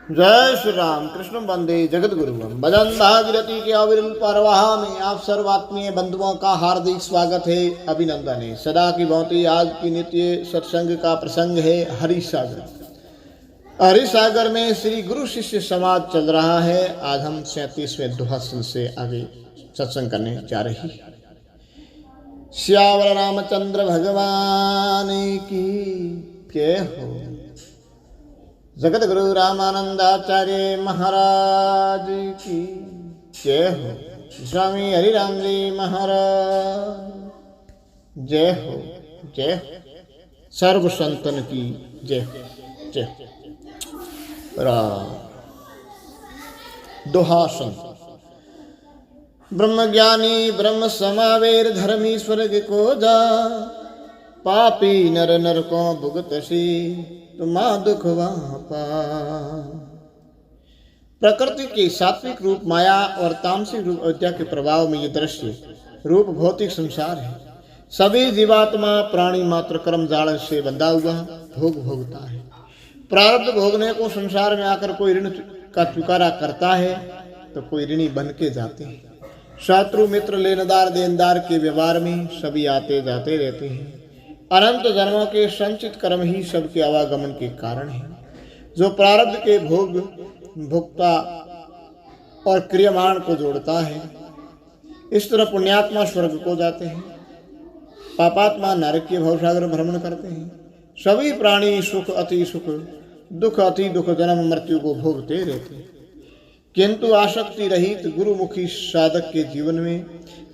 जय श्री राम। कृष्ण वंदे जगत गुरु भजन भागीरथी के अविरल परवाह में आप सर्वात्मीय बंधुओं का हार्दिक स्वागत है, अभिनंदन है। सदा की भांति आज की नित्य सत्संग का प्रसंग है हरि सागर। हरि सागर में श्री गुरु शिष्य समाज चल रहा है। आज हम 37वें दोहा से आगे सत्संग करने जा रही। श्यावर रामचंद्र भगवान की जय हो। जगत गुरु रामानंदाचार्य महाराज की जय हो। स्वामी हरिराम जी महाराज जय हो। जय हो। सर्व संतन की जय हो। जय राम। दोहा संत ब्रह्म ज्ञानी ब्रह्म समावेर धर्मीश्वर को जा, पापी नर नर को भुगतसी तुमा दुख वहाँ पा। प्रकृति के सात्विक रूप माया और तामसिक रूप अविद्या के प्रभाव में ये दृश्य रूप भौतिक संसार है। सभी जीवात्मा प्राणी मात्र कर्म जाल से बंधा हुआ भोग भोगता है। प्रारब्ध भोगने को संसार में आकर कोई ऋण का चुकारा करता है तो कोई ऋणी बन के जाते हैं। शत्रु मित्र लेनदार देनदार के व्यवहार में सभी आते जाते रहते हैं। अनंत जन्मों के संचित कर्म ही सबके आवागमन के कारण है। जो प्रारब्ध के भोग भोक्ता और क्रियमाण को जोड़ता है, इस तरह पुण्यात्मा स्वर्ग को जाते हैं, पापात्मा नरक के भवसागर भ्रमण करते हैं। सभी प्राणी सुख अति सुख दुख अति दुख जन्म मृत्यु को भोगते रहते हैं। किंतु आसक्ति रहित गुरुमुखी साधक के जीवन में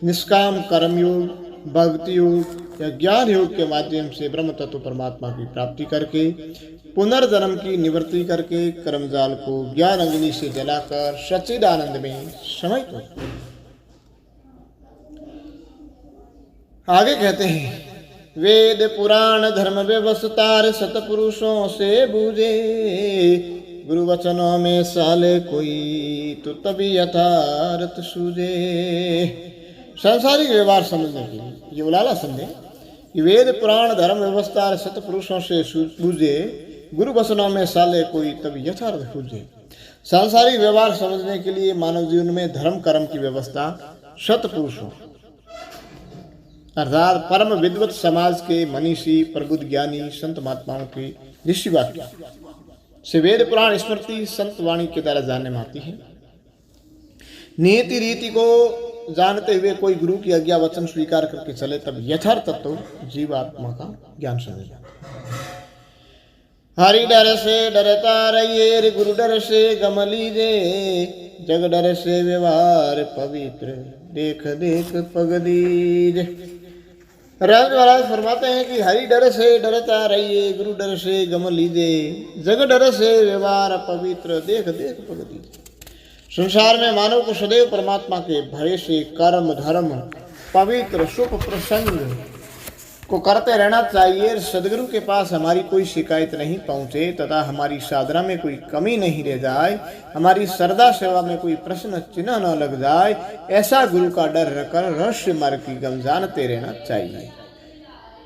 निष्काम कर्मयोग, भक्ति योग या ज्ञान योग के माध्यम से ब्रह्म तत्व परमात्मा की प्राप्ति करके पुनर्जन्म की निवृत्ति करके कर्मजाल को ज्ञान अग्नि से जलाकर सच्चिदानंद में समाहित हो। आगे कहते हैं, वेद पुराण धर्म व्यवस्थार सतपुरुषों से बूझे, गुरु वचनों में साले कोई तो तभी यथार्थ सूझे। सांसारिक व्यवहार समझने के लिए ये उलाला समझे कि वेद पुराण धर्म व्यवस्था सतपुरुषों से बूझे, गुरु वचनों में साले कोई तभी यथार्थ सूझे। सांसारिक व्यवहार समझने के लिए मानव जीवन में धर्म कर्म की व्यवस्था सतपुरुषों अर्थात परम विद्वत समाज के मनीषी प्रबुद्ध ज्ञानी संत महात्माओं के ऋषि वाक्य से वेद पुराण स्मृति संत वाणी के द्वारा जानने में आती है। नीति रीति को जानते हुए कोई गुरु की आज्ञा वचन स्वीकार करके चले तब यथार्थ तत्व जीवात्मा का ज्ञान समझ जाता। हरि डर से डरता रहिए, गुरु डर से गम लीजे, जग डर से व्यवहार पवित्र देख देख पग दीजे। राज महाराज फरमाते हैं कि हरि डर से डरता रहिए, गुरु डर से गम लीजे, जग डर से व्यवहार पवित्र देख देख पग दीजे। संसार में मानव को सदैव परमात्मा के भय से कर्म धर्म पवित्र शुभ प्रसंग को करते रहना चाहिए। सदगुरु के पास हमारी कोई शिकायत नहीं पहुंचे तथा हमारी साधना में कोई कमी नहीं रह जाए, हमारी श्रद्धा सेवा में कोई प्रश्न चिन्ह न लग जाए, ऐसा गुरु का डर रखकर रहस्य मार्ग की गम जानते रहना चाहिए।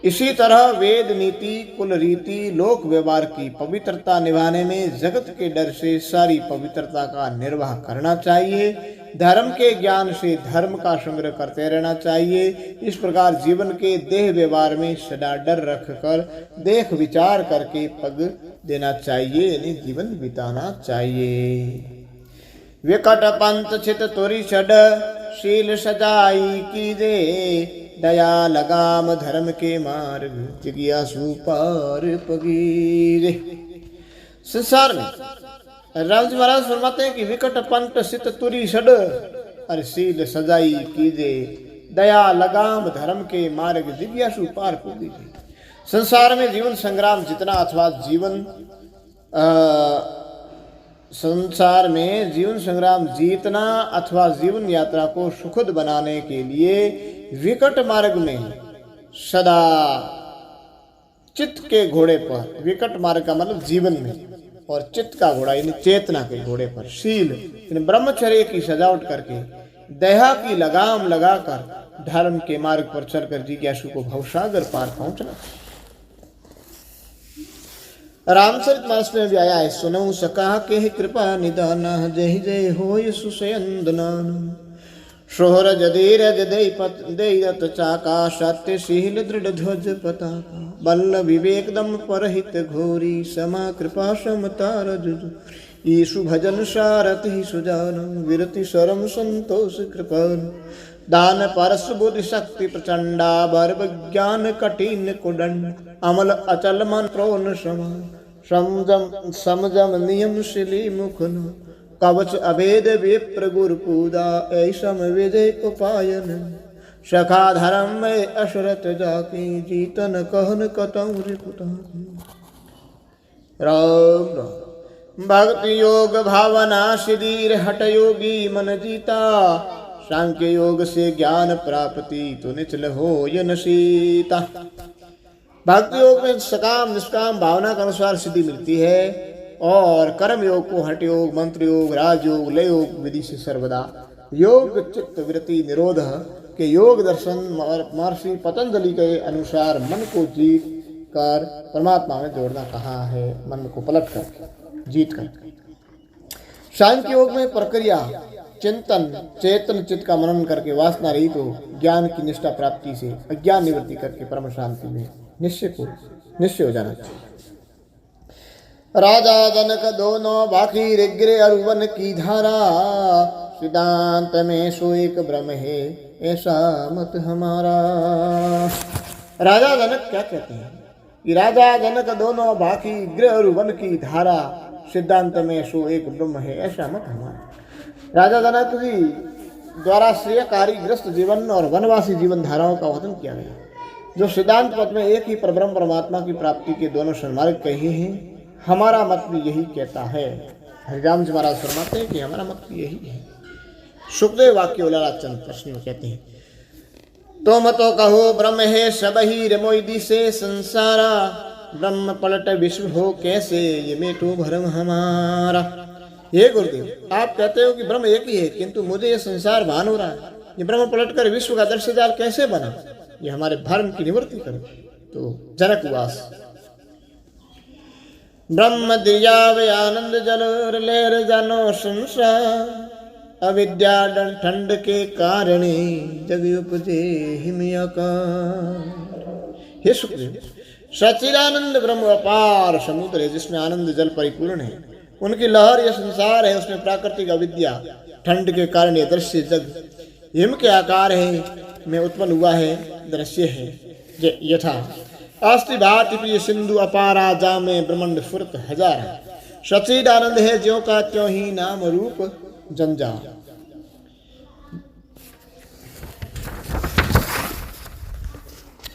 इसी तरह वेद नीति कुल रीति लोक व्यवहार की पवित्रता निभाने में जगत के डर से सारी पवित्रता का निर्वाह करना चाहिए। धर्म के ज्ञान से धर्म का संग्रह करते रहना चाहिए। इस प्रकार जीवन के देह व्यवहार में सदा डर रखकर देख विचार करके पग देना चाहिए, यानी जीवन बिताना चाहिए। विकट पंथ छित तुरी छड़ शील सजाई कीजे, दया लगाम धर्म के मार्ग जिज्ञासु पार पगीरे। संसार में राम जी महाराज फरमाते हैं कि विकट पंथ सित तुरी छड़ और शील सजाई कीजे, दया लगाम धर्म के मार्ग जिज्ञासु पार पगीरे। संसार में जीवन संग्राम जितना अथवा संसार में जीवन संग्राम जीतना अथवा जीवन यात्रा को सुखद बनाने के लिए विकट मार्ग में सदा चित्त के घोड़े पर, विकट मार्ग का मतलब जीवन में, और चित्त का घोड़ा यानी चेतना के घोड़े पर शील यानी ब्रह्मचर्य की सजावट करके दया की लगाम लगाकर धर्म के मार्ग पर चलकर जिज्ञासु को भवसागर पार पहुंचना। रामचरितमानस में भी आया है, सुनऊ सका के कृपा निदाना, जय जय होय सुसयंदनान। सोहर जदीरज देत चाका, सत्यशील दृढ़ ध्वज पताका। बल्ल विवेक दम परहित घोरी, समा कृपा समता रज। ईशु भजन सारथि सुजान, विरति सरम संतोष कृपान। दान परस बुद्धि शक्ति प्रचंडा, बर विज्ञान कठिन कुदंड। अमल अचल मन प्रोन समान, समजम नियम शिली मुखन। कवच अभेद विप्र गुरु पूजा, ऐसम विजय उपायन। सखा धर्म में अशरत जाकी, जीतन कहन कतौ रिपुता। राम राम। भक्ति योग भावना सिद्धि, हठ योगी मन जीता। सांख्य योग से ज्ञान प्राप्ति, तो निचल हो यन सीता। भक्ति योग में सकाम निष्काम भावना के अनुसार सिद्धि मिलती है, और कर्म योग को हठ योग, मंत्र योग, राजयोग, लय योग विधि से सर्वदा योग चित्त वृत्ति निरोध के योग दर्शन महर्षि पतंजलि के अनुसार मन को जीत कर परमात्मा में जोड़ना कहा है, मन को पलट कर जीत कर। सांख्य योग में प्रक्रिया चिंतन चेतन चित्त का मनन करके वासना रहित तो ज्ञान की निष्ठा प्राप्ति से अज्ञान निवृत्ति करके परम शांति में निश्चय हो जाना चाहिए। राजा जनक दोनों बाकी ऋग्र अरुवन की धारा, सिद्धांत में सो एक ब्रह्म है, ऐसा मत हमारा। राजा जनक क्या कहते हैं कि राजा जनक दोनों बाकी गृह और वन की धारा, सिद्धांत में सो एक ब्रह्म है, ऐसा मत हमारा। राजा जनक जी द्वारा श्रेयकारी ग्रस्त जीवन और वनवासी जीवन धाराओं का वर्णन किया गया, जो सिद्धांत पद में एक ही परब्रह्म परमात्मा की प्राप्ति के दोनों सन्मार्ग कहे हैं। हमारा मत भी यही कहता है। हरिराम जी महाराज फरमाते हैं कि हमारा मत भी यही है। सुखदेव वाक्य उलाचंद प्रश्न में कहते हैं, तुम तो कहो ब्रह्म है सब ही रमोई से संसारा, ब्रह्म पलट विश्व हो कैसे ये मेटो भरम हमारा। हे गुरुदेव, आप कहते हो कि ब्रह्म एक ही है, किंतु मुझे ये संसार भान हो रहा है, ये ब्रह्म पलट कर विश्व का दृश्य जाल कैसे बना, ये हमारे भ्रम की निवृत्ति करो। तो जनक उवास, ब्रह्म दियावे आनंद जल लेर जानो संसार, अविद्या ठंड के कारण जग उपजे हिमयाकार। हे सुखदेव, सच्चिदानंद ब्रह्म अपार समुद्र है, जिसमें आनंद जल परिपूर्ण है। उनकी लहर यह संसार है, उसमें प्राकृतिक अविद्या ठंड के कारण यह दृश्य जग हिम के आकार है, में उत्पन्न हुआ है, दृश्य है। यथा अस्ति भाति प्रिय सिंधु अपारा, जा में ब्रह्मांड फुरत हजार। सच्चिदानंद है ज्यों का त्यों ही नाम रूप जंजा।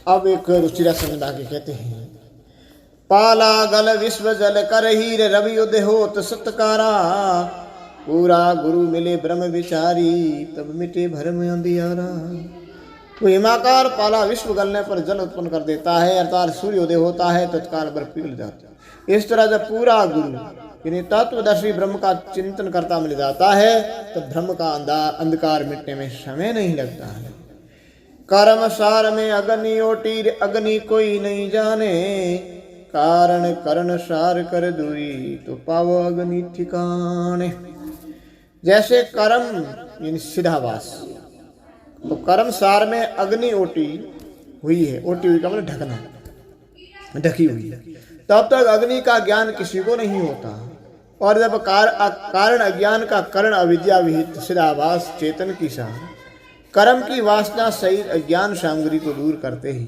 अब एक रुचिरा संज्ञा के कहते हैं, पाला गल विश्व जल कर हीर रवि उदय होत सत्कारा, पूरा गुरु मिले ब्रह्म विचारी, तब मिटे भरम अंधियारा। तो हिमाकार पाला विश्व गलने पर जल उत्पन्न कर देता है, अर्थात सूर्योदय होता है, तत्काल बर्फ पिघल जाती है। इस तरह जब पूरा गुरु यानी तत्वदर्शी ब्रह्म का चिंतन करता मिल जाता है, तो ब्रह्म का अंधकार मिटने में समय नहीं लगता है। कर्म सार में अग्नि ओटी, अग्नि कोई नहीं जाने, कारण करण सार कर दूरी, तो पावो अग्नि ठिकाने। जैसे कर्म यानी सीधावास, तो कर्म सार में अग्नि ओटी हुई है, ओटी हुई का मतलब ढकना, ढकी हुई है, तब तक अग्नि का ज्ञान किसी को नहीं होता। और जब कारण अज्ञान का करण अविद्या विहित सीधाभास चेतन की सार, कर्म की वासना सहित अज्ञान सामग्री को दूर करते ही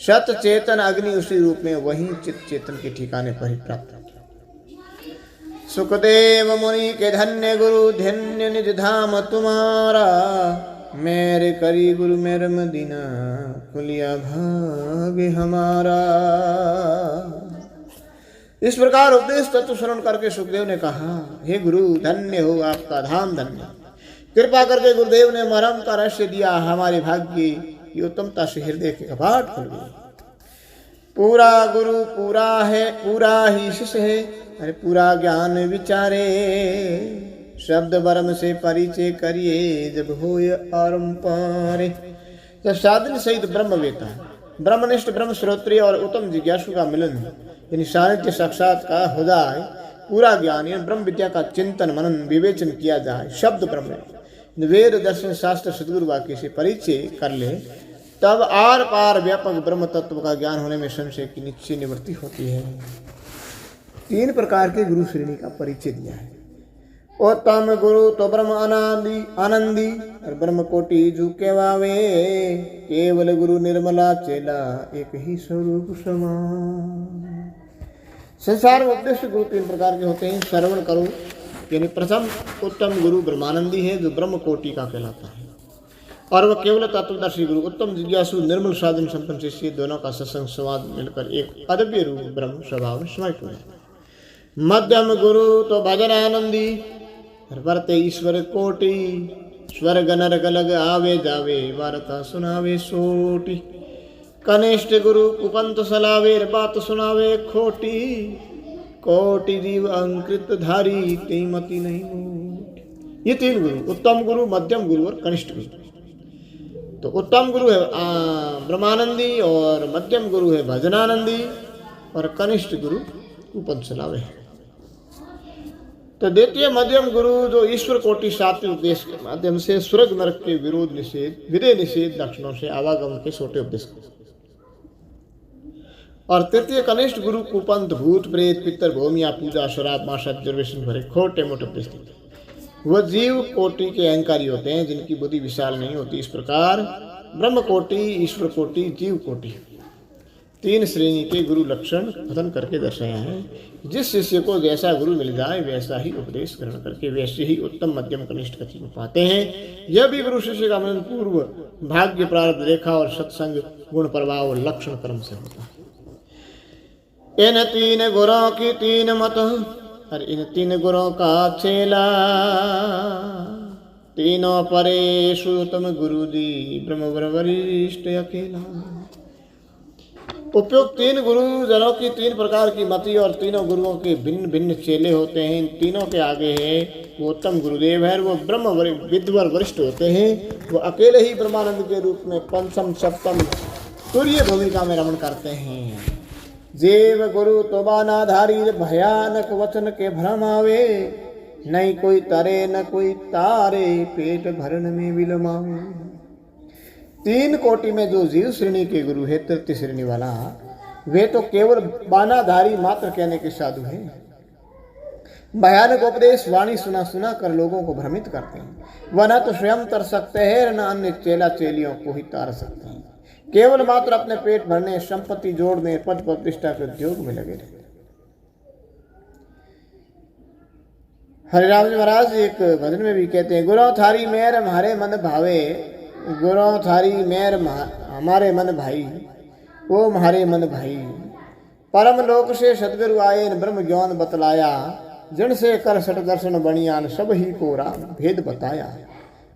सत चेतन अग्नि उसी रूप में वही चित्त चेतन के ठिकाने पर ही प्राप्त होती। सुखदेव मुनि के धन्य गुरु, धन्य निज धाम तुम्हारा, मेरे करी गुरु मेरे मदीना, खुलिया भाग्य हमारा। इस प्रकार उपदेश तत्व श्रवण करके सुखदेव ने कहा, हे गुरु धन्य हो आपका धाम धन्य। कृपा करके गुरुदेव ने मरम का रहस्य दिया, हमारे भाग्य की उत्तमता से हृदय के कपाट खुल गए। पूरा गुरु पूरा है, पूरा ही शिष्य है, अरे पूरा ज्ञान विचारे, शब्द वर्म से परिचय करिए, जब होय आरंपारे। जब साधन सहित ब्रह्म वेता, ब्रह्मनिष्ठ ब्रह्म श्रोत्रिय और उत्तम जिज्ञासु का मिलन यानी सानिध्य साक्षात्कार हो जाए, पूरा ज्ञान यानी ब्रह्म विद्या का चिंतन मनन विवेचन किया जाए, शब्द ब्रह्म वेद दर्शन शास्त्र सदगुरु वाक्य से परिचय कर ले, तब आर पार व्यापक ब्रह्म तत्व का ज्ञान होने में संशय की निश्चय निवृत्ति होती है। 3 प्रकार के गुरु श्रेणी का परिचय दिया है। उत्तम गुरु तो ब्रह्म आनंदी और ब्रह्म कोटि जू केवावे, केवल गुरु निर्मला चेला एक ही स्वरूप समान। संसार में उपदेश गुरु 3 प्रकार के होते हैं। श्रवण करो यानी प्रथम उत्तम गुरु ब्रह्मानंदी है जो ब्रह्म कोटि का कहलाता है, और वह केवल तत्वदर्शी गुरु उत्तम जिज्ञासु निर्मल साधन संपन्न शिष्य दोनों का सत्संग संवाद मिलकर एक अद्वितीय रूप ब्रह्म स्वभाव में समाहित हो जाए। मध्यम गुरु तो भजन आनंदी वर्ते ईश्वर कोटि, स्वर्ग नरक लग आवे जावे वार्ता सुनावे सोटी। कनिष्ठ गुरु कुपंत सलावे बात सुनावे खोटी, कोटि जीव अंकृत धारी तेमति नहीं मोटी। ये 3 गुरु उत्तम गुरु, मध्यम गुरु और कनिष्ठ गुरु। तो उत्तम गुरु है ब्रह्मानंदी और मध्यम गुरु है भजनानंदी और कनिष्ठ गुरु कुपंत सलावे है। तो द्वितीय मध्यम गुरु जो ईश्वर कोटि सात्विक उपदेश के माध्यम से स्वर्ग नरक के विरोध निषेध विदय निषेध लक्षणों से आवागमन के छोटे उपदेश करते, और तृतीय कनिष्ठ गुरु कुपंत भूत प्रेत पितर भूमिया पूजा शराब माशा दुर्व्यसन भरे खोटे मोटे उपदेश देते। वह जीव कोटि के अहंकारी होते हैं जिनकी बुद्धि विशाल नहीं होती। इस प्रकार ब्रह्म कोटि, ईश्वर कोटि, जीव कोटि 3 श्रेणी के गुरु लक्षण कथन करके दर्शाया है। जिस शिष्य को जैसा गुरु मिल जाए वैसा ही उपदेश ग्रहण करके वैसे ही उत्तम मध्यम कनिष्ठ गति में पाते हैं। यह भी गुरु शिष्य का मनन पूर्व भाग्य प्रारब्ध रेखा और सत्संग गुण प्रभाव और लक्षण कर्म से होता है। इन 3 गुरों की 3 मत और इन 3 गुरों का चेला, तीनों परे श्रोतम गुरु दी ब्रह्म वरिष्ठ अकेला। उपयुक्त 3 गुरु जनों की 3 प्रकार की मति और तीनों गुरुओं के भिन्न भिन्न चेले होते हैं। इन तीनों के आगे है वो उत्तम गुरुदेव है, वो ब्रह्म विद्वर वरिष्ठ होते हैं। वो अकेले ही ब्रह्मानंद के रूप में पंचम सप्तम तुरीय भूमिका में रमण करते हैं। जेव गुरु तोबानाधारी भयानक वचन के भ्रम आवे, नहीं कोई तरे न कोई तारे पेट भरण में विलमावे। 3 कोटि में जो जीव श्रेणी के गुरु है, तृतीय श्रेणी वाला, वे तो केवल बानाधारी मात्र कहने के साधु हैं। भयानक उपदेश वाणी सुना सुना कर लोगों को भ्रमित करते हैं। वह न तो स्वयं तर सकते हैं न अन्य चेला चेलियों को ही तार सकते हैं। केवल मात्र अपने पेट भरने, संपत्ति जोड़ने, पद प्रतिष्ठा के उद्योग में लगे रहते। हरिराम जी महाराज एक भजन में भी कहते हैं, गुरु थारी मेर हमारे मन भावे, गुरु थारी मेर हमारे मन भाई, वो हमारे मन भाई। परम लोक से सदगुरु आए ब्रह्म ज्ञान बतलाया, जन से कर सट दर्शन बनियान सब ही को राम भेद बताया।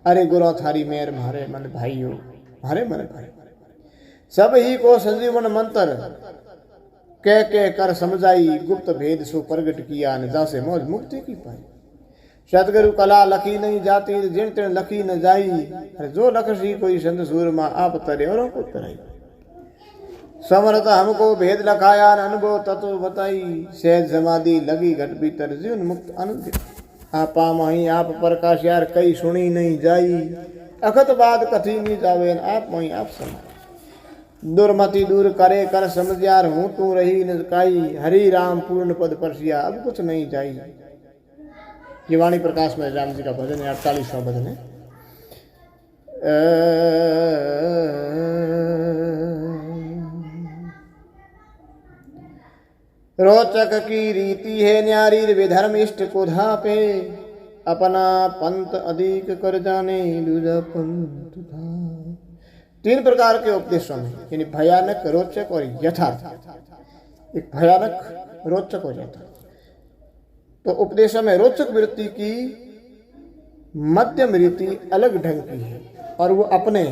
अरे गुरु थारी मेर हमारे मन भाई हो, हमारे मन भाई। सब ही को संजीवन मंत्र कह कर समझाई, गुप्त भेद सो प्रगट किया, निजा से मौज मुक्ति की पाई। सतगुरु कला लखी नहीं जाती, जिन तिन लखी न जाई, जो लखसी कोई संत सूरमा आप तरे औरों को तराई। समर्थ हमको भेद लखाया, अनुभव तत्व बताई, सहज समाधि लगी घट भीतर जीवन मुक्त आनंद। आपा माही आप प्रकाश यार कई सुनी नहीं जाई, अखत बाद कथी नहीं जावे, आप माही आप समा। दुर्मति दूर करे कर समझ यार, हूँ तू रही न काई, हरि राम पूर्ण पद परसिया अब कुछ नहीं जाई। ये वाणी प्रकाश में राम जी का भजन है, 48वां भजन है। रोचक की रीति है न्यारी, विधर्म इष्ट को धापे, अपना पंथ अधिक कर जाने दूजा पंथ था। 3 प्रकार के उपदेशों में यानी भयानक, रोचक और यथार्थ। एक भयानक, रोचक हो जाता है। तो उपदेशों में रोचक वृत्ति की मध्यम रीति अलग ढंग की है, और वो अपने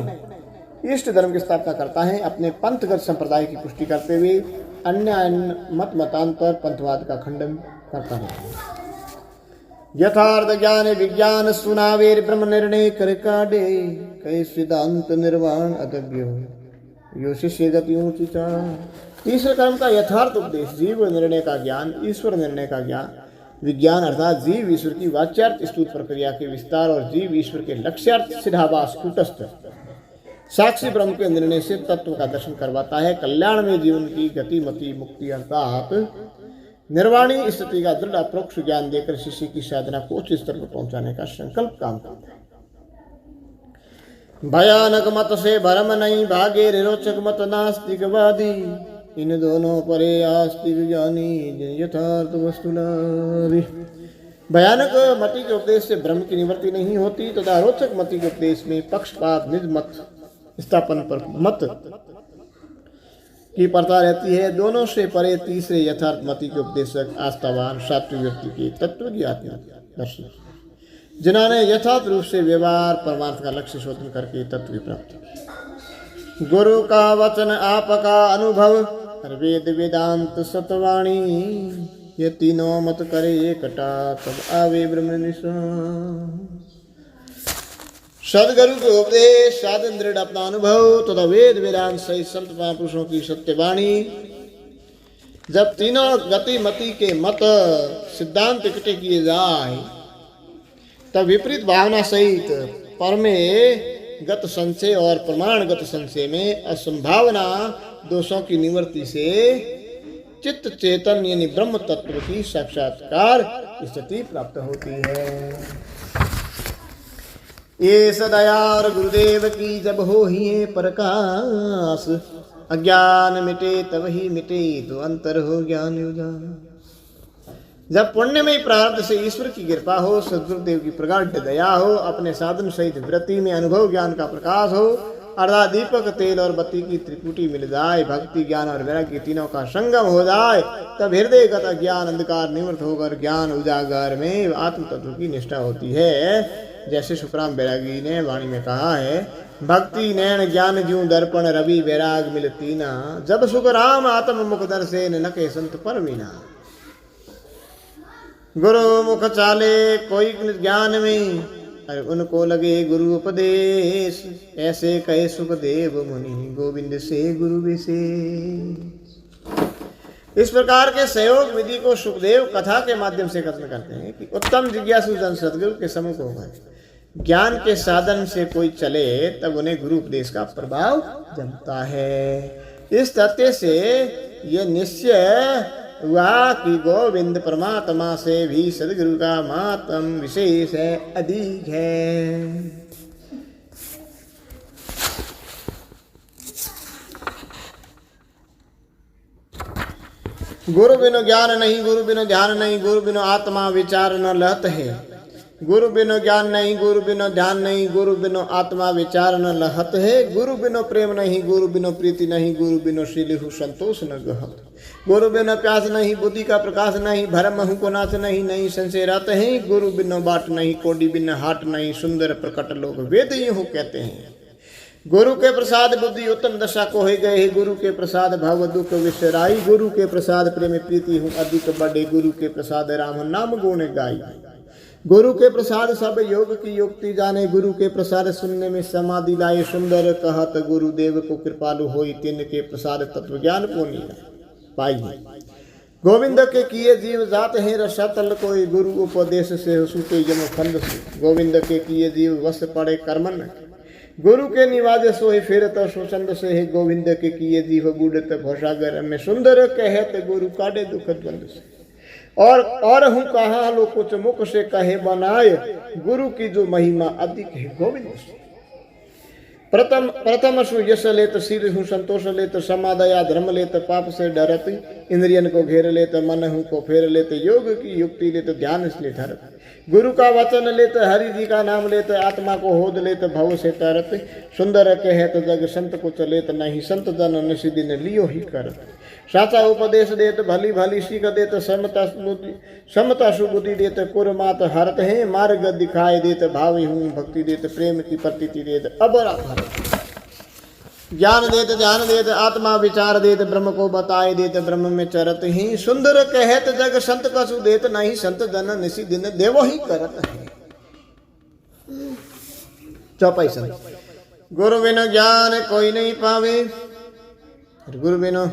इष्ट धर्म की स्थापना करता है, अपने पंथगत संप्रदाय की पुष्टि करते हुए अन्य मत मतांतर पंथवाद का खंडन करता है। यथार्थ ज्ञान विज्ञान सुनावेर ब्रह्म निर्णय कर काडे, कई सिद्धांत निर्वाण अदभ्यो यो शिष्य गति ऊंची। ईश्वर कर्म का यथार्थ उपदेश, जीव निर्णय का ज्ञान, ईश्वर निर्णय का ज्ञान, विज्ञान अर्थात जीव ईश्वर की वाच्यार्थ स्तुत प्रक्रिया के विस्तार और जीव ईश्वर के लक्ष्यार्थ सिद्धाभास कूटस्थ साक्षी ब्रह्म के निर्णय से तत्व का दर्शन करवाता है। कल्याण में जीवन की गति मति मुक्ति अर्थात निर्वाणी स्थिति का दृढ़ अप्रोक्ष ज्ञान देकर शिष्य की साधना को उच्च स्तर पर पहुंचाने का संकल्प काम करता है। भयानक मत से भरम नहीं, भागे रोचक मत नास्तिकवादी, इन दोनों परे आस्तिक ज्ञानी यथार्थ वस्तुलादि। भयानक मति के उपदेश से ब्रह्म की निवृत्ति नहीं होती तथा रोचक मति के उपदेश में पक्षपात निज मत स्थापन पर मत की परता रहती है। दोनों से परे तीसरे यथार्थ मति के उपदेशक आस्थावान सात्विक व्यक्ति के तत्व की आत्मदर्शी, जिन्होंने यथार्थ रूप से व्यवहार परमार्थ का लक्ष्य शोधन करके तत्व की प्राप्ति। गुरु का वचन आपका अनुभव, वेद वेदांत सतवाणी, ये तीनों मत करे एकटा, तब आवे ब्रह्म निशान। सदगुरु के उपदेश, साधन दृढ़ अपना अनुभव तथा वेद वेदांत सहित संत महापुरुषों की सत्यवाणी, जब तीनों गति मति के मत सिद्धांत इकट्ठे किए जाए तब विपरीत भावना सहित परमे गत संशय और प्रमाणगत संशय में असंभावना दोषों की निवृत्ति से चित्त चेतन यानी ब्रह्म तत्व की साक्षात्कार स्थिति प्राप्त होती है। ये सदया और गुरुदेव की जब हो ही प्रकाश, अज्ञान मिटे तब ही मिटे तो अंतर हो ज्ञान उजाला। जब पुण्यमय प्रारब्ध से ईश्वर की कृपा हो, सदगुरुदेव की प्रगाढ़ दया हो, अपने साधन सहित वृत्ति में अनुभव ज्ञान का प्रकाश हो, अर्थात दीपक तेल और बत्ती की त्रिपुटी मिल जाए, भक्ति ज्ञान और वैराग्य तीनों का संगम हो जाए, तब हृदयगत अज्ञान अंधकार निवृत्त होकर ज्ञान उजागर में आत्म तत्व की निष्ठा होती है। जैसे सुखराम बैरागी ने वाणी में कहा है, भक्ति नैन ज्ञान ज्यों दर्पण रवि वैराग मिलती ना, जब सुखराम आत्म मुख दर्शे नके संत परमीना। गुरु मुख चाले कोई ज्ञान में, अरे उनको लगे गुरु उपदेश, ऐसे कहे सुखदेव मुनि गोविंद से गुरु विशेष। इस प्रकार के सहयोग विधि को सुखदेव कथा के माध्यम से कथन करते हैं कि उत्तम जिज्ञासु जन सदगुरु के सम्मुख होकर ज्ञान के साधन से कोई चले तब उन्हें गुरु उपदेश का प्रभाव जमता है। इस तथ्य से यह निश्चय हुआ कि गोविंद परमात्मा से भी सदगुरु का मातम विशेष है, अधिक है। गुरु बिनु ज्ञान नहीं, गुरु बिनु ध्यान नहीं, गुरु बिनु आत्मा विचार न लहत है। गुरु बिनु ज्ञान नहीं, गुरु बिनु ध्यान नहीं, गुरु बिनु आत्मा विचार न लहत है। गुरु बिनु प्रेम नहीं, गुरु बिनु प्रीति नहीं, गुरु बिनु शीलिहु संतोष न गहत। गुरु बिनु प्यास नहीं, बुद्धि का प्रकाश नहीं, भरम हूँ को नाश नहीं, नहीं संशय रहते हैं। गुरु बिनु बाट नहीं, कोडी बिनु हाट नहीं, सुंदर प्रकट लोग वेद यूँ कहते हैं। गुरु के प्रसाद बुद्धि उत्तम दशा को हो गए, गुरु के प्रसाद भव दुख विसराई। गुरु के प्रसाद प्रेम प्रीति हूँ अधिक बड़े, गुरु के प्रसाद राम नाम गुण गाई। गुरु के प्रसाद सब योग की युक्ति जाने, गुरु के प्रसाद सुनने में समाधि लाए। सुंदर कहत गुरुदेव को कृपालु होई, तिन के प्रसाद तत्व ज्ञान पुण्य पाई। गोविंद के किए जीव जात हैं रसतल, कोई गुरु उपदेश से सूते जम फंद से। गोविंद के किए जीव वश पड़े कर्मन, गुरु के निवाजे सोहे फिर तो सुचंद से है। गोविंद के किए जीव बूढ़त भोसागर में, सुंदर कहत गुरु काटे दुख द्वंद से। और हूँ कहा लो कुछ मुख से कहे बनाए, गुरु की जो महिमा अधिक है गोविंद से। प्रथम सु यश लेत, सिर हूँ संतोष लेत, समादया धर्म लेत, पाप से डरत, इंद्रियन को घेर लेत, मन हूँ को फेर लेत, योग की युक्ति लेत, ध्यान इसलिए ठहरत। गुरु का वचन लेत, हरि जी का नाम लेत, आत्मा को होद लेत, भव से तरत। सुंदर कहत जग संत कुछ लेत नहीं, संत जन निशि दिन लियो ही करत। साचा उपदेश देत, भली भली सीख देत, समता सुबुद्धि देत, कुरमात हरत है। मार्ग दिखाए देत, भावी हूँ भक्ति देत, प्रेम की प्रतीति देत, अबर भारत। ज्ञान देत ध्यान देत, आत्मा विचार देत, ब्रह्म को बताए देत, ब्रह्म में चरत ही। सुंदर कहत जग संत कसु देत नहीं, संत जन निशि दिन देवो ही करत है। चौपाई संत। गुरु बिनु ज्ञान कोई नहीं पावे, गुरु बिनु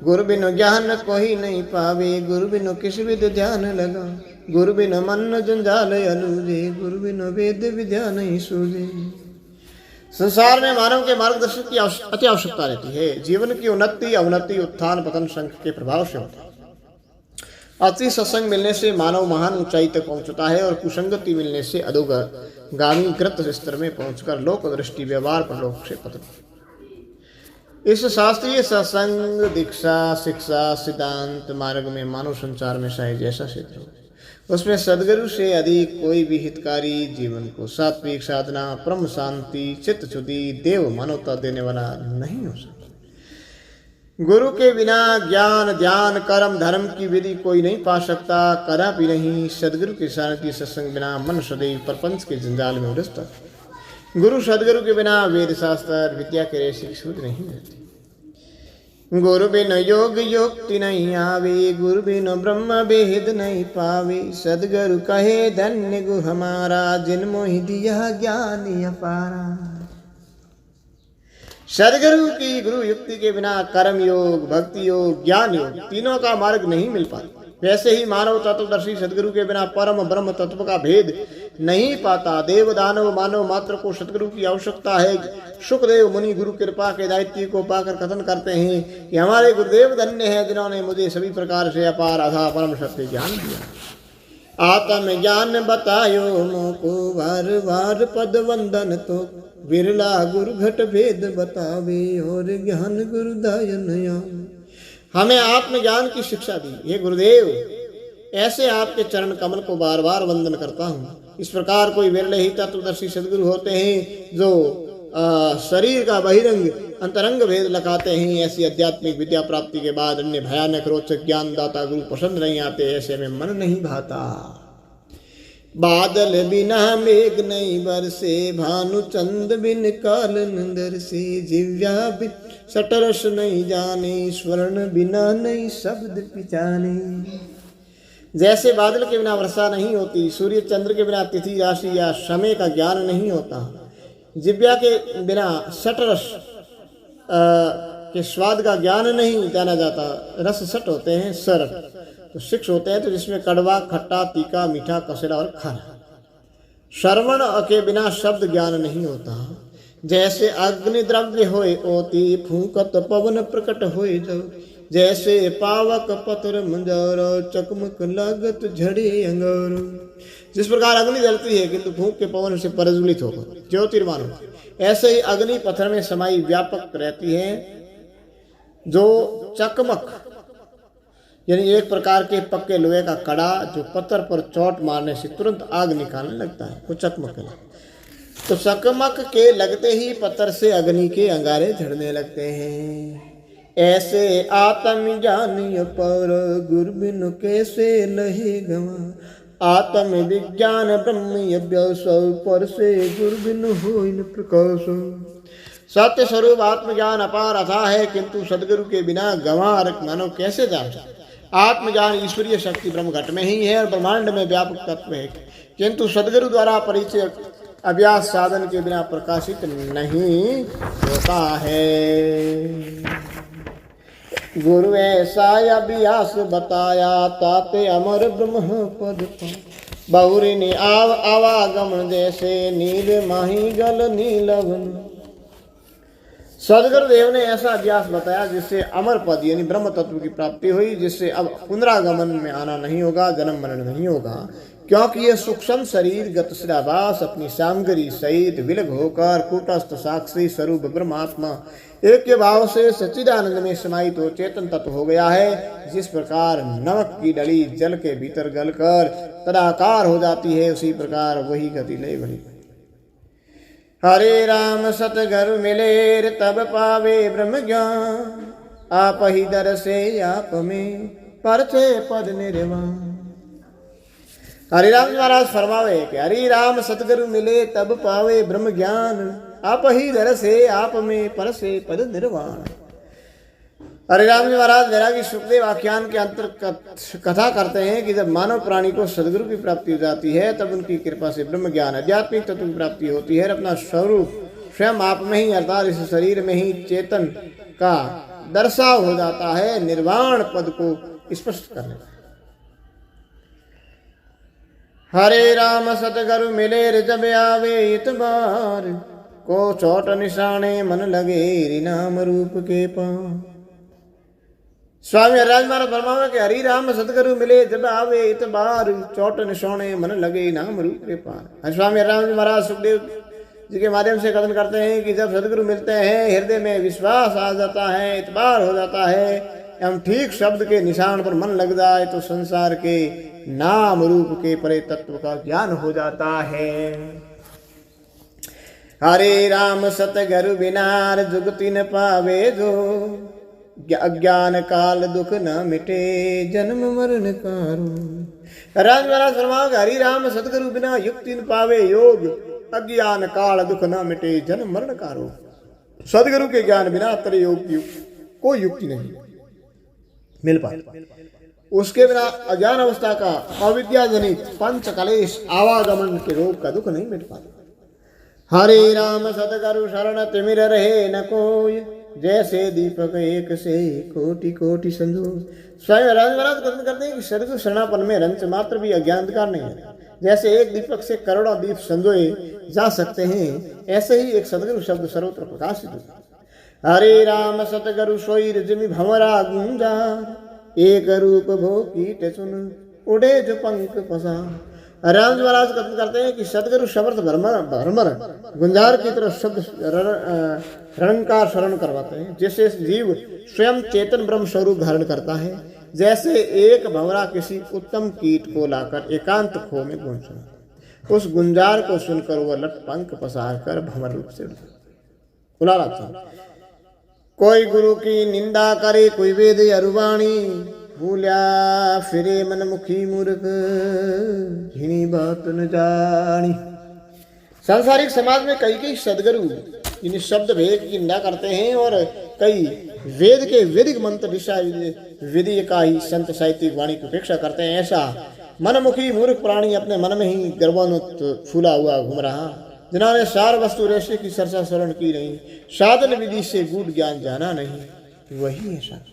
गुरु बिनु ज्ञान कोई नहीं पावे, गुरु बिनु किस विद ध्यान लगा, गुरु बिनु मन जंजाल अलूजे, गुरु बिनु वेद विद्या नहीं सूझे। संसार में मानव के मार्गदर्शन की अति आवश्यकता रहती है। जीवन की उन्नति अवनति उत्थान पतन शंख के प्रभाव से होता है। अति सत्संग मिलने से मानव महान ऊंचाई तक पहुंचता है और कुसंगति मिलने से अधोगामी ग्रत स्तर में पहुंचकर लोक दृष्टि व्यवहार पर लोक से पतन। इस शास्त्रीय सत्संग दीक्षा शिक्षा सिद्धांत मार्ग में मानव संसार में शायद जैसा क्षेत्र हो, उसमें सदगुरु से अधिक कोई भी हितकारी जीवन को सात्विक साधना परम शांति चित्त शुद्धि देव मानवता देने वाला नहीं हो सकता। गुरु के बिना ज्ञान ध्यान कर्म धर्म की विधि कोई नहीं पा सकता, कदापि नहीं। सदगुरु के सानिध्य सत्संग बिना मन सदैव प्रपंच के जंजाल में उलझता। गुरु सदगुरु के बिना वेद शास्त्र विद्या के रेशे शुद्ध नहीं रहती। गुरु बिन योग युक्ति नहीं आवे, गुरु बिन ब्रह्म भेद नहीं पावे। सदगुरु कहे धन्य गुरु हमारा, जिन मोहि दिया ज्ञान अपारा। सदगुरु की गुरु युक्ति के बिना कर्म योग भक्ति योग ज्ञान योग तीनों का मार्ग नहीं मिल पाता। वैसे ही मानव तत्वदर्शी सदगुरु के बिना परम ब्रह्म तत्व का भेद नहीं पाता। देव दानव मानव मात्र को सदगुरु की आवश्यकता है। सुखदेव मुनि गुरु कृपा के दायित्व को पाकर कथन करते हैं कि हमारे गुरुदेव धन्य हैं, जिन्होंने मुझे सभी प्रकार से अपार अथा परम सत्य ज्ञान दिया। आत्म ज्ञान बतायो मोको, बार बार पद वंदन तो विरला गुरु घट भेद बतावे, और ज्ञान गुरुदायन। हमें आत्मज्ञान की शिक्षा दी। हे गुरुदेव, ऐसे आपके चरण कमल को बार बार वंदन करता हूँ। इस प्रकार कोई विरले ही तत्वदर्शी सदगुरु होते हैं जो शरीर का बहिरंग अंतरंग भेद लगाते हैं। ऐसी आध्यात्मिक विद्या प्राप्ति के बाद अन्य भयानक रोचक ज्ञान दाता गुरु पसंद नहीं आते। ऐसे में मन नहीं भाता। बादल बिना मेघ नहीं बरसे, भानु चंद बिन काल नंदर से। जिव्या बिन सटरस नहीं जाने, स्वर्ण बिना नहीं शब्द पिचाने। जैसे बादल के बिना वर्षा नहीं होती, सूर्य चंद्र के बिना तिथि राशि या समय का ज्ञान नहीं होता, जिव्या के बिना सटरस के स्वाद का ज्ञान नहीं जाना जाता। रस सट होते हैं, सरट तो शिक्ष होते हैं, तो जिसमें कड़वा खट्टा तीखा मीठा कसेला और खारा। श्रवण के बिना शब्द ज्ञान नहीं होता। जैसे अग्नि द्रव्य होए ओती, फूंकत पवन प्रकट होए जो। जैसे पावक पत्र मंजर, चकमक लागत झड़े अंगार। जिस प्रकार अग्नि जलती है किंतु फूंक के पवन से प्रज्वलित होकर ज्योतिर्मान होती, ऐसे ही अग्नि पत्थर में समाई व्यापक रहती है। जो चकमक यानी एक प्रकार के पक्के लोहे का कड़ा जो पत्थर पर चोट मारने से तुरंत आग निकालने लगता है, वो चकमक है। तो चकमक के लगते ही पत्थर से अग्नि के अंगारे झड़ने लगते हैं। ऐसे आत्म ज्ञानी पर गुरु बिनु कैसे लहे गवा। आत्म विज्ञान ब्रह्म अभ्यास, पर से गुरु बिनु होई न प्रकाश। सत्य स्वरूप आत्मज्ञान अपार अथाह है, किंतु सदगुरु के बिना गंवा मानव कैसे जान सकता। आत्मज्ञान ईश्वरीय शक्ति ब्रह्म घट में ही है और ब्रह्मांड में व्यापक तत्व है, किंतु सदगुरु द्वारा परिचय अभ्यास साधन के बिना प्रकाशित नहीं होता है। गुरु ऐसा अभ्यास बताया, ताते अमर ब्रह्म पद पा। बहुरी ने आवागमन जैसे, नील माही गल नीलवन। सदगुरु देव ने ऐसा अभ्यास बताया जिससे अमर पद यानी ब्रह्म तत्व की प्राप्ति हुई, जिससे अब पुनरागमन में आना नहीं होगा, जन्म मरण नहीं होगा। क्योंकि यह सूक्ष्म शरीर गतशिराभास अपनी सामग्री सहित विलग होकर कूटस्थ साक्षी स्वरूप ब्रह्मात्मा एक के भाव से सच्चिदानंद में समाहित हो चेतन तत्व हो गया है। जिस प्रकार नमक की डली जल के भीतर गलकर तदाकार हो जाती है, उसी प्रकार वही गति ले बनी। हरे राम सतगुरु मिले तब पावे ब्रह्म ज्ञान, आप ही दर से आप में परचे पद निर्वाण। हरिराम जी महाराज फरमावे कि हरि राम सतगुरु मिले तब पावे ब्रह्म ज्ञान, आप ही दर से आप में परसे पद निर्वाण। हरिराम जी महाराज वैरागी सुखदेव आख्यान के अंतर्गत कथा करते हैं कि जब मानव प्राणी को सदगुरु की प्राप्ति हो जाती है, तब उनकी कृपा से ब्रह्म ज्ञान आध्यात्मिक तत्व की प्राप्ति होती है। अपना स्वरूप स्वयं आप में ही अर्थात इस शरीर में ही चेतन का दर्शाव हो जाता है, निर्वाण पद को स्पष्ट करने। हरे राम सतगुरु मिले जब आवे इतबार, को चोट निशाने मन लगे रि नाम रूप के पार। स्वामी हरिराज महाराज फरमावे कि हरि राम सतगुरु मिले जब आवे इतबार, चोट निशाने मन लगे नाम रूप के पार। स्वामी हरिराम जी महाराज सुखदेव जी के माध्यम से कथन करते हैं कि जब सदगुरु मिलते हैं हृदय में विश्वास आ जाता है, इतबार हो जाता है, हम ठीक शब्द के निशान पर मन लग जाए तो संसार के नाम रूप के परे तत्व का ज्ञान हो जाता है। हरे राम सतगुरु बिनार जुगति न पावे जो, अज्ञान काल दुख न मिटे जन्म मरण कारो। राज महाराज फरमाओगे हरि राम सतगुरु बिना युक्ति न पावे योग, अज्ञान काल दुख न मिटे जन्म मरण कारो। सदगुरु के ज्ञान बिना तेरे योग की कोई युक्ति नहीं मिल पाती। उसके बिना अज्ञान अवस्था का अविद्या जनित पंच कलेश आवागमन के रोग का दुख नहीं मिट पाता। हरे राम सतगुरु शरण तिमिर रहे न कोई, जैसे दीपक एक से कोटि कोटि संजोग। स्वयं राज महाराज कथन करते हैं कि सदगुरु शरणापन में रंच मात्र भी अज्ञान अंधकार नहीं है। जैसे एक दीपक से करोड़ों दीप संजोए जा सकते हैं, ऐसे ही एक सदगुरु शब्द सर्वत्र प्रकाशित होता है। हरे राम सतगुरु सोई जिमि भंवरा गुंजार, एक रूप भो कीट चुन उड़े जो पंख पसार। राम जी महाराज कथन करते हैं कि सदगुरु समर्थ भरमर गुंजार की तरह शब्द रणकार शरण करवाते हैं। जैसे जीव स्वयं चेतन ब्रह्म स्वरूप धारण करता है, जैसे एक भंवरा किसी उत्तम कीट को लाकर एकांत खो में गूंजता, उस गुंजार को सुनकर वह लट पंख पसार कर भंवर रूप से उड़ा लाता। कोई गुरु की निंदा करे कोई वेद अरुवाणी, भूल्या फिरे मन मुखी मूर्ख झिनी बात न जानी। सांसारिक समाज में कई सदगुरु इन शब्द भेद की निंदा करते हैं और कई वेद के वैदिक मंत्र विधि का ही संत साहित्यिक वाणी की उपेक्षा करते हैं। ऐसा मनमुखी मूर्ख प्राणी अपने मन में ही गर्वान्वित फूला हुआ घूम रहा, जिन्होंने सार वस्तु रहस्य की चर्चा शरण की नहीं, साधन विधि से गूढ़ ज्ञान जाना नहीं, वही ऐसा।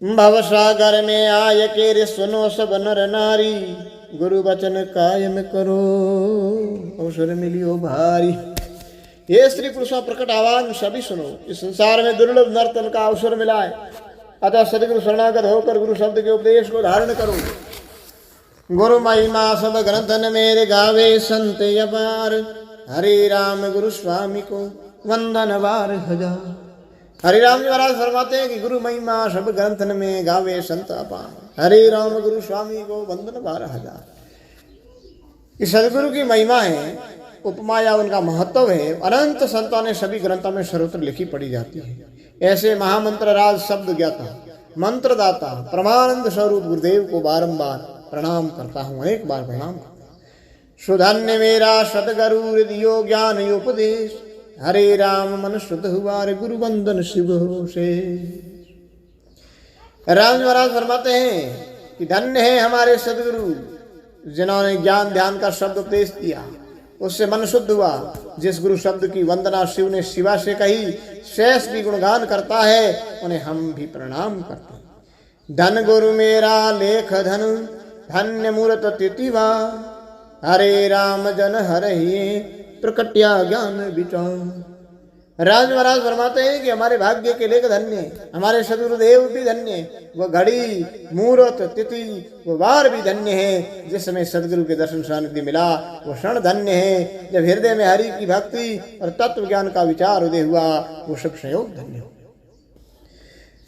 भव सागर में आय के रे सुनो सब नर नारी, गुरु वचन कायम करो अवसर मिलियो भारी। ये स्त्री पुरुषों प्रकट आवाज सभी सुनो, इस संसार में दुर्लभ नर्तन का अवसर मिला है, अतः सदगुरु शरणागत होकर गुरु शब्द के उपदेश को धारण करो। गुरु महिमा सब ग्रंथन मेरे गावे संत अपार, हरे राम गुरु स्वामी को वंदन बार हजार। हरे राम जी महाराज फरमाते हैं कि गुरु महिमा सब ग्रंथन में गावे संत अपार, हरे राम गुरु स्वामी को वंदन बार हजार। इस सदगुरु की महिमा है, उपमा या उनका महत्व है, अनंत संतों ने सभी ग्रंथों में सर्वत्र लिखी पड़ी जाती है। ऐसे महामंत्र राज शब्द ज्ञाता मंत्रदाता परमानंद स्वरूप गुरुदेव को बारंबार प्रणाम करता हूँ, अनेक बार प्रणाम करता हूँ। सुधन्य मेरा सदगुरु दियो ज्ञान उपदेश, हरे राम मन शुद्ध हुआ रे गुरु वंदन शिव से। राम जी महाराज फरमाते हैं कि धन्य है हमारे सदगुरु जिन्होंने ज्ञान ध्यान का शब्द उपदेश दिया, उससे मन शुद्ध हुआ। जिस गुरु शब्द की वंदना शिव ने शिवा से कही, शेष भी गुणगान करता है, उन्हें हम भी प्रणाम करते हैं। धन गुरु मेरा लेख धन, धन्य मूर्त तिथिवा, हरे राम जन हरहिए प्रकट्या ज्ञान विचार। राज महाराज फरमाते हैं कि हमारे भाग्य के लेख धन्य, हमारे सदगुरुदेव भी धन्य, वह घड़ी मुहूर्त तिथि वो वार भी धन्य है। जिस समय सदगुरु के दर्शन सानिध्य मिला वो क्षण धन्य है। जब हृदय में हरि की भक्ति और तत्व ज्ञान का विचार उदय हुआ वो सब संयोग धन्य हो।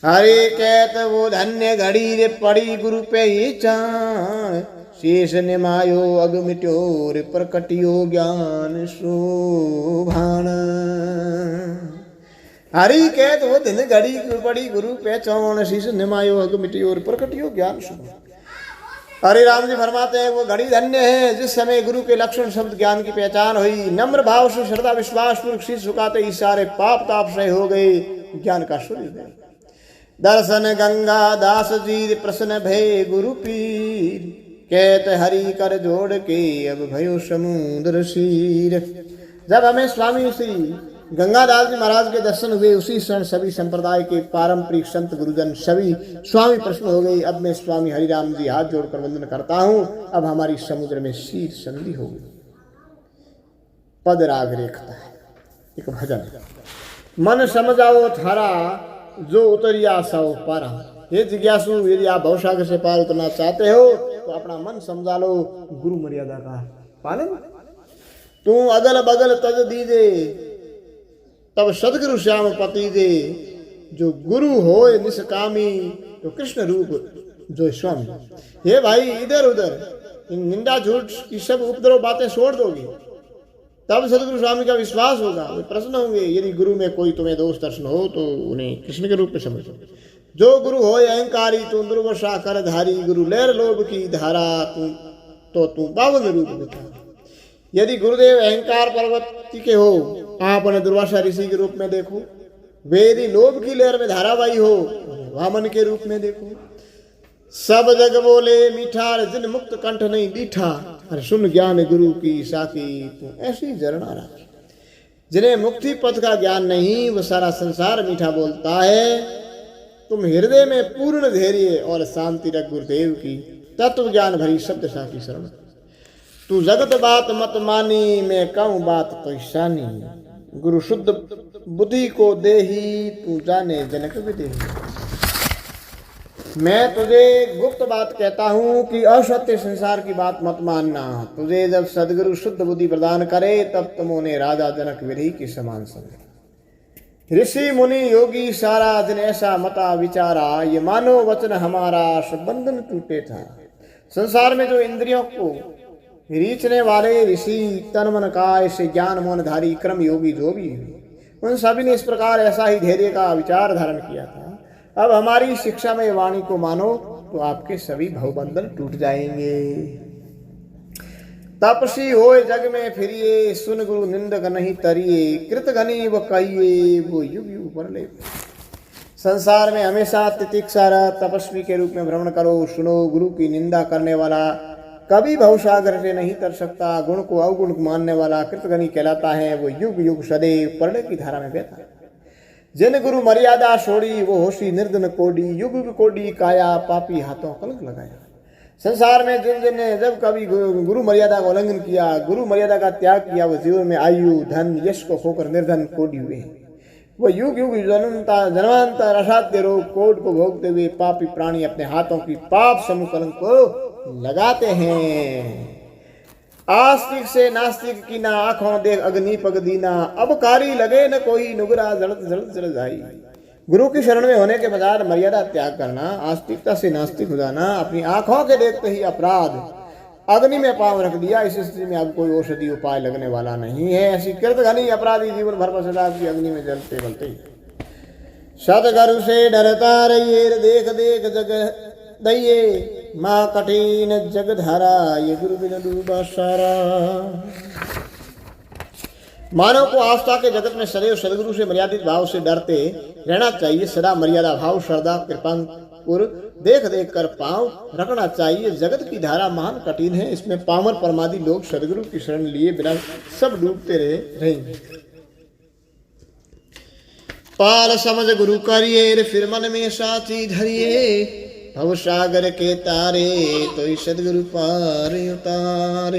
हरे कहत वो धन्य घड़ी रे पड़ी गुरु पे ही चाण, शेष निमायो अग मिट्यो रे प्रकटियो ज्ञान शोभान। हरि कहत वो दिन घड़ी पड़ी गुरु पहचान, शीश निमायो अग मिट्यो रे प्रकटियो ज्ञान शोभान। हरे राम जी फरमाते हैं वो घड़ी धन्य है जिस समय गुरु के लक्षण शब्द ज्ञान की पहचान हुई। नम्र भाव से श्रद्धा विश्वास पूर्वक शीश झुकाते ही सारे पाप ताप सही हो गए, ज्ञान का सूर्य। दर्शन गंगा दास जी प्रसन्न भय गुरु पीर, कहत हरि कर जोड़ के अब भयो समुद्र सीर। जब हमें स्वामी श्री गंगादास जी महाराज के दर्शन हुए, उसी क्षण सभी संप्रदाय के पारंपरिक संत गुरुजन सभी स्वामी प्रश्न हो गई। अब मैं स्वामी हरिराम जी हाथ जोड़कर वंदन करता हूं, अब हमारी समुद्र में शीर संधि हो गई। पद राग रेखता है एक भजन, मन समझाओ थारा जो उतरिया सौ पारा। हे जिज्ञासु, यदि आप भवसागर से पार उतरना चाहते हो तो अपना मन समझा लो, गुरु मर्यादा का पालन। तू अगल बगल तज दीजे, तब सदगुरु श्याम पति दे। जो गुरु होए निष्कामी, तो कृष्ण रूप जो स्वामी। हे भाई, इधर उधर इन निंदा झूठ की सब उपद्रव बातें छोड़ दोगे, तब सदगुरु स्वामी का विश्वास होगा, वे प्रसन्न होंगे। यदि गुरु में कोई तुम्हें दोष दर्शन हो तो उन्हें कृष्ण के रूप में समझो। जो गुरु होए अहंकारी, तू दुर्वशा कर धारी। गुरु लहर लोभ की धारा, तू पावन रूप दिखा। यदि गुरुदेव अहंकार पर्वत के हो, आप उन्हें दुर्वासा ऋषि के रूप में देखो। वे यदि लोभ की लहर में धारावाही हो, वामन के रूप में देखो। सब जग बोले मीठा, जिन मुक्त कंठ नहीं दीठा। अरे सुन ज्ञान गुरु की साकी, तू ऐसी जरना राखी। जिन्हें मुक्ति पथ का ज्ञान नहीं, वो सारा संसार मीठा बोलता है। तुम हृदय में पूर्ण धैर्य और शांति रख गुरुदेव की तत्व ज्ञान भरी शब्द साकी शरण। तू जगत बात मत मानी, मैं कहूँ बात तो शानी। गुरु शुद्ध बुद्धि को देही, तू जाने जनक विदेही। मैं तुझे गुप्त बात कहता हूँ कि असत्य संसार की बात मत मानना। तुझे जब सदगुरु शुद्ध बुद्धि प्रदान करे, तब तुम उन्हें राजा जनक विधि के समान समझे। ऋषि मुनि योगी सारा, जिन ऐसा मता विचारा। ये मानो वचन हमारा, सब बंधन टूटे था। संसार में जो इंद्रियों को रीचने वाले ऋषि, तन मन काय से ज्ञान मौन धारी क्रम योगी जो भी हुए, उन सभी ने इस प्रकार ऐसा ही धैर्य का विचार धारण किया था। अब हमारी शिक्षा में वाणी को मानो, तो आपके सभी भवबंधन टूट जाएंगे। तपसी होए जग में फिरिए, सुन गुरु निंदक नहीं तरिए। कृत घनी व कहिए, वो युग युग पर ले। संसार में हमेशा तितिक्षा तपस्वी के रूप में भ्रमण करो। सुनो, गुरु की निंदा करने वाला कभी भवसागर से नहीं तर सकता। गुण को अवगुण मानने वाला कृतघ्नी कहलाता है। वो युग युग सदैव प्रलय की धारा में बहता है। जिन गुरु मर्यादा छोड़ी, वो होशी निर्धन कोडी। युग युग कोडी काया, पापी हाथों कलंक लगाया। संसार में जिन जिन ने जब कभी गुरु मर्यादा का उल्लंघन किया, गुरु मर्यादा का त्याग किया, वो जीवन में आयु धन यश को खोकर निर्धन कोडी हुए। वो युग युग जन्मांतर असाध्य रोग कोट को भोगते हुए पापी प्राणी अपने हाथों की पाप समूह कलंक को लगाते हैं। आस्तिक से नास्तिक की ना, आंखों देख अग्नि पग दीना। अब कारी लगे न कोई, नुगरा जलत जलत जल जाई। गुरु की शरण में होने के बजाय मर्यादा त्याग करना, आस्तिकता से नास्तिक हो जाना, अपनी आंखों के देखते ही अपराध अग्नि में पांव रख दिया। इस स्थिति में अब कोई औषधि उपाय लगने वाला नहीं है। ऐसी कृतघ्नी अपराधी जीवन भर बसदा की अग्नि में जलते बलते। सतगुरु से डरता रहिए, देख देख जग दैये। माँ कठिन जग धारा, ये गुरु बिन डूबा सारा। मानव को आस्था के जगत में सदैव सदगुरु से मर्यादित भाव से डरते रहना चाहिए। सदा मर्यादा भाव, श्रद्धा, कृपांकुर देख देख कर पांव रखना चाहिए। जगत की धारा महान कठिन है, इसमें पामर परमादी लोग सदगुरु की शरण लिए बिना सब डूबते रहेंगे। पाल समझ गुरु करिए, फिर मन में साची धरिए। भव सागर के तारे, तो सदगुरु पार उतारे।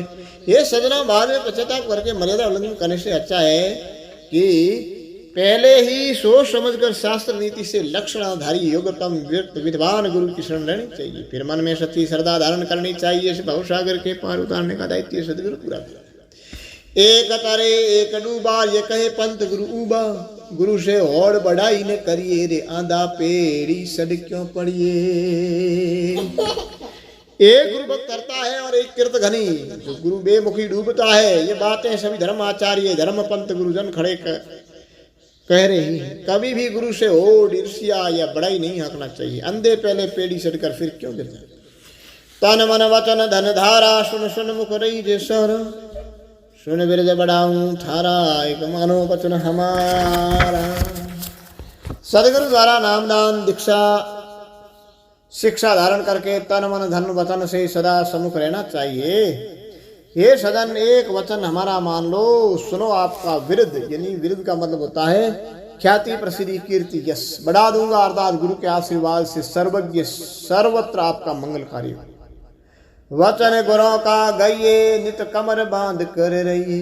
ये सजना बाद में पश्चाताप करके मर्यादा उल्लंघन करने से अच्छा है कि पहले ही सोच समझकर शास्त्र नीति से लक्षणाधारी योग्यतम व्यक्त विद्वान गुरु की शरण रहनी चाहिए। फिर मन में सच्ची श्रद्धा धारण करनी चाहिए। भव सागर के पार उतारने का दायित्व सदगुरु पूरा किया। एक तरे एक डूबा, ये कहे पंथ गुरु ऊबा। गुरु से होड़ बढ़ाई ने करिए, रे आंधा पेड़ी सड़ क्यों पड़िए। एक गुरु भक्त करता है और एक कृतघ्नी, जो गुरु बेमुखी डूबता है। ये बातें सभी धर्म आचार्य, धर्म पंथ गुरुजन खड़े कह रहे हैं। कभी भी गुरु से होड़ ईर्ष्या या बड़ाई नहीं हाँकना चाहिए। अंधे पहले पेड़ी सड़कर फिर क्यों गिर जाए। तन मन वचन धन धारा, सुन सुन मुख रही जे सारा। सुन बिरज बढ़ाऊं थारा, एक मानो वचन हमारा। सदगुरु द्वारा नामदान दीक्षा शिक्षा धारण करके तन मन धन वचन से सदा सम्मुख रहना चाहिए। हे सदन एक वचन हमारा मान लो, सुनो आपका विरुद्ध, यानी विरुद्ध का मतलब होता है ख्याति प्रसिद्धि कीर्ति यश, बढ़ा दूंगा अर्थात गुरु के आशीर्वाद से सर्वज्ञ सर्वत्र आपका मंगलकारी हो। वचन गुरों का गइये नित कमर बांध कर रहिए,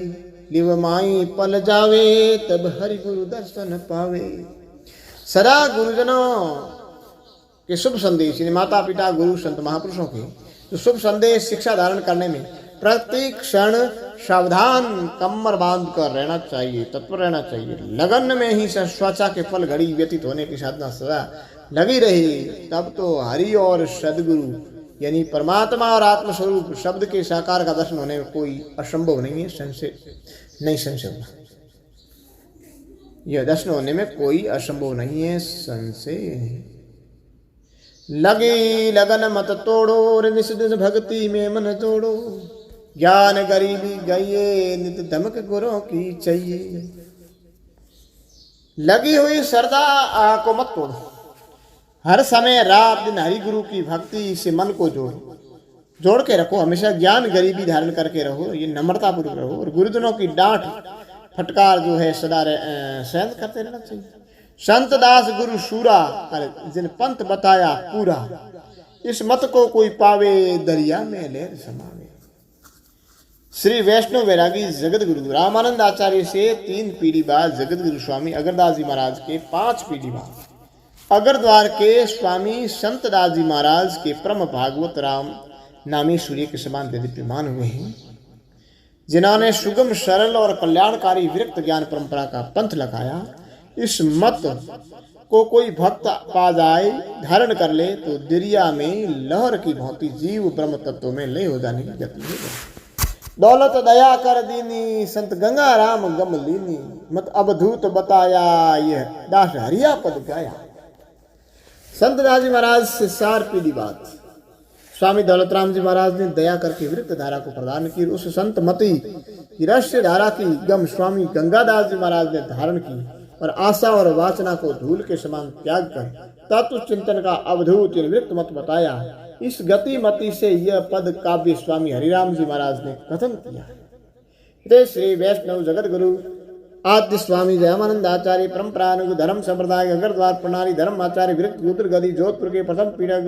लिव माई पल जावे तब हरि गुरु दर्शन पावे। सदा गुरुजनों के शुभ संदेश, माता पिता गुरु संत महापुरुषों के तो शुभ संदेश शिक्षा धारण करने में प्रत्येक क्षण सावधान कमर बांध कर रहना चाहिए, तत्पर रहना चाहिए। लगन में ही स्वच्छा के फल घड़ी व्यतीत होने की साधना सदा लगी रही, तब तो हरि और सदगुरु यानी परमात्मा और आत्मस्वरूप शब्द के साकार का दर्शन होने में कोई असंभव नहीं है, संशय नहीं, संशय यह दर्शन होने में कोई असंभव नहीं है, संशय। लगे लगन मत तोड़ो, निस दिन भक्ति में मन तोड़ो, ज्ञान गरीबी गइये नित धमक गुरों की चाहिए। लगी हुई श्रद्धा को मत तोड़ो, हर समय रात दिन हरि गुरु की भक्ति से मन को जोड़ के रखो, हमेशा ज्ञान गरीबी धारण करके रहो, ये नम्रता पूर्वक रहो, और गुरुजनों की डांट फटकार जो है सदा सहन करते रहना चाहिए। संत दास गुरु सूरा, जिन पंथ बताया पूरा, इस मत को कोई पावे दरिया में लहर समावे। श्री वैष्णव वैरागी जगत गुरु रामानंद आचार्य से 3 पीढ़ी बाद जगत गुरु स्वामी अगरदास जी महाराज के 5 पीढ़ी बाद अगरद्वार के स्वामी संत दास जी महाराज के परम भागवत राम नामी सूर्य के समान दिव्यमान हुए हैं, जिन्होंने सुगम सरल और कल्याणकारी विरक्त ज्ञान परंपरा का पंथ लगाया। इस मत को कोई भक्त पा जाए, धारण कर ले, तो दरिया में लहर की भांति जीव ब्रह्म तत्व में लय हो जाने की गति है। दौलत दया कर दीनी, संत गंगा राम गम लीनी, मत अवधूत बताया, यह दास हरिया पद गाया। संत दास जी महाराज से 4 पीढ़ी बाद स्वामी दौलत राम जी महाराज ने दया करके विरक्त धारा को प्रदान की। उस संत मति की रहस्य धारा की गम स्वामी गंगादास जी महाराज ने धारण की, और आशा और वासना को धूल के समान त्याग कर तत्व चिंतन का अवधूत विरक्त मत बताया। इस गति मति से यह पद काव्य स्वामी हरिराम जी महाराज ने कथन किया है। श्री वैष्णव जगत गुरु आद्य स्वामी जयानंद आचार्य परंपरानुग धर्म संप्रदाय अगरद्वार प्रणाली धर्म आचार्य विरक्त गुत्र गदी जोधपुर के प्रथम पीढ़ा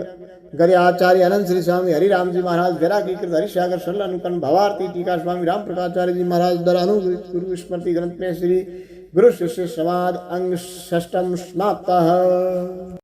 गरे आचार्य अनंत श्री स्वामी हरिराम जी महाराज वैरागी कृत हरिसागर सरल अनुकन भवारती टीका स्वामी राम प्रकाचार्य जी महाराज द्वारा अनुग्रहित गुरु स्मृति ग्रंथ में श्री गुरु शिष्य संवाद अंग 6 समाप्त।